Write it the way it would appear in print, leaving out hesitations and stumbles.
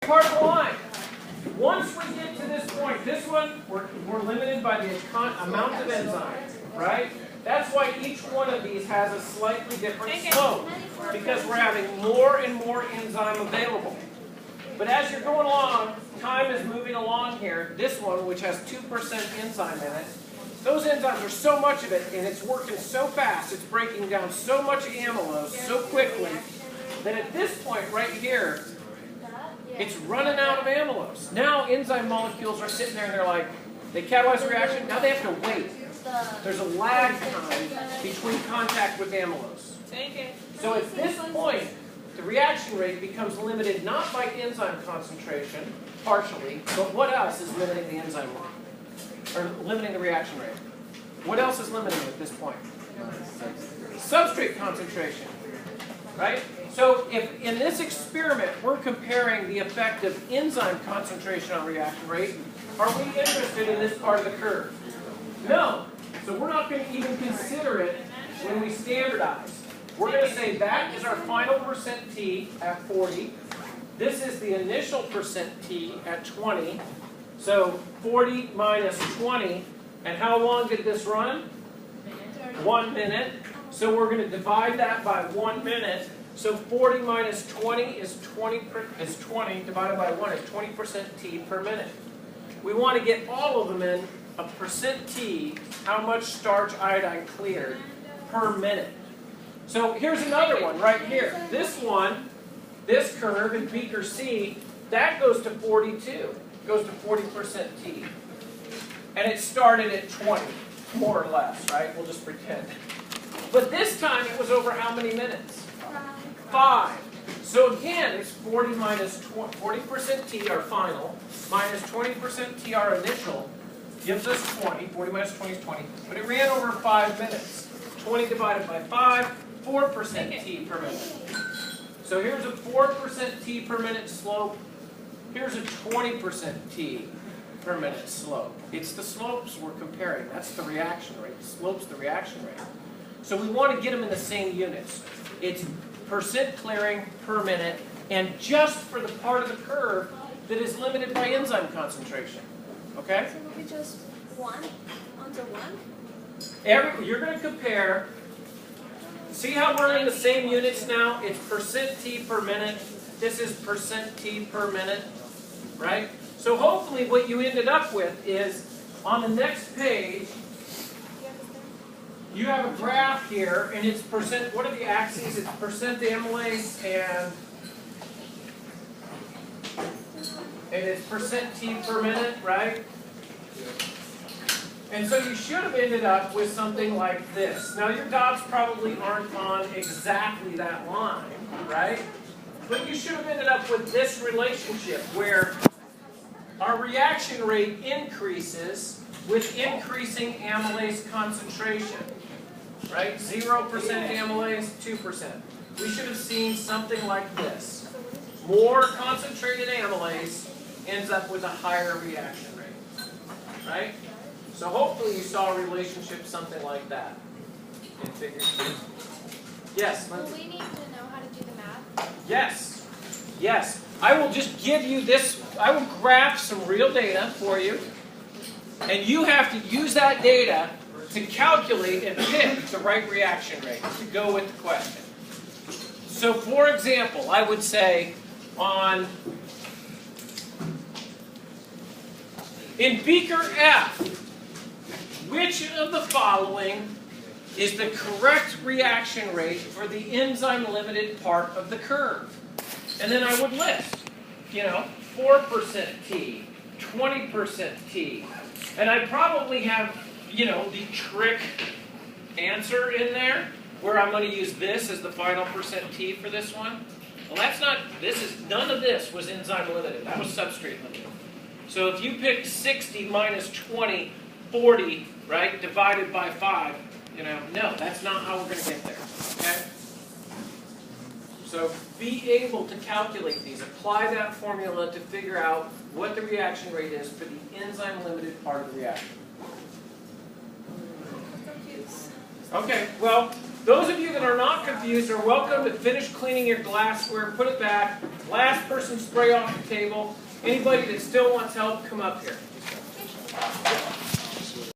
part of the line. Once we get to this point, this one, we're limited by the amount of enzyme, right? That's why each one of these has a slightly different slope, because we're having more and more enzyme available. But as you're going along, time is moving along here. This one, which has 2% enzyme in it, those enzymes are so much of it, and it's working so fast, it's breaking down so much amylose so quickly, that at this point right here, it's running out of amylose. Now enzyme molecules are sitting there and they're like, they catalyze the reaction, now they have to wait. There's a lag time between contact with amylose. So at this point, the reaction rate becomes limited not by enzyme concentration, partially, but what else is limiting the enzyme rate? Or limiting the reaction rate? What else is limiting it at this point? Substrate concentration, right? So if in this experiment we're comparing the effect of enzyme concentration on reaction rate, are we interested in this part of the curve? No. So we're not going to even consider it when we standardize. We're going to say that is our final percent T at 40. This is the initial percent T at 20. So 40 minus 20. And how long did this run? 1 minute. So we're going to divide that by 1 minute. So 40 minus 20 is 20 divided by 1 is 20% T per minute. We want to get all of them in a percent T, how much starch iodine cleared per minute. So here's another one right here. This one, this curve in beaker C, that goes to 42, goes to 40% T. And it started at 20, more or less, right? We'll just pretend. But this time it was over how many minutes? 5. So again, it's 40 minus 40% T, our final, minus 20% T, our initial, gives us 20. 40 minus 20 is 20. But it ran over 5 minutes. 20 divided by 5, 4% T per minute. So here's a 4% T per minute slope. Here's a 20% T per minute slope. It's the slopes we're comparing. That's the reaction rate. The slope's the reaction rate. So we want to get them in the same units. It's percent clearing per minute, and just for the part of the curve that is limited by enzyme concentration. Okay? So will be just 1 onto 1? You're going to compare. See how we're in the same units now? It's percent T per minute. This is percent T per minute. Right? So hopefully what you ended up with is, on the next page, you have a graph here, and it's percent, what are the axes? It's percent amylase and it's percent T per minute, right? And so you should have ended up with something like this. Now your dots probably aren't on exactly that line, right? But you should have ended up with this relationship where our reaction rate increases with increasing amylase concentration. Right? 0% amylase, 2%. We should have seen something like this. More concentrated amylase ends up with a higher reaction rate. Right? So hopefully you saw a relationship something like that in figure 2. Yes? Will we need to know how to do the math? Yes. Yes. I will just give you this. I will graph some real data for you. And you have to use that data to calculate and pick the right reaction rate to go with the question. So for example, I would say in beaker F, which of the following is the correct reaction rate for the enzyme limited part of the curve? And then I would list, 4% T, 20% T, and I probably have the trick answer in there, where I'm going to use this as the final percent T for this one. Well, that's not, none of this was enzyme limited. That was substrate limited. So if you pick 60 minus 20, 40, right, divided by 5, no, that's not how we're going to get there, okay? So be able to calculate these. Apply that formula to figure out what the reaction rate is for the enzyme limited part of the reaction. Okay, well, Those of you that are not confused are welcome to finish cleaning your glassware, put it back. Last person spray off the table. Anybody that still wants help, come up here.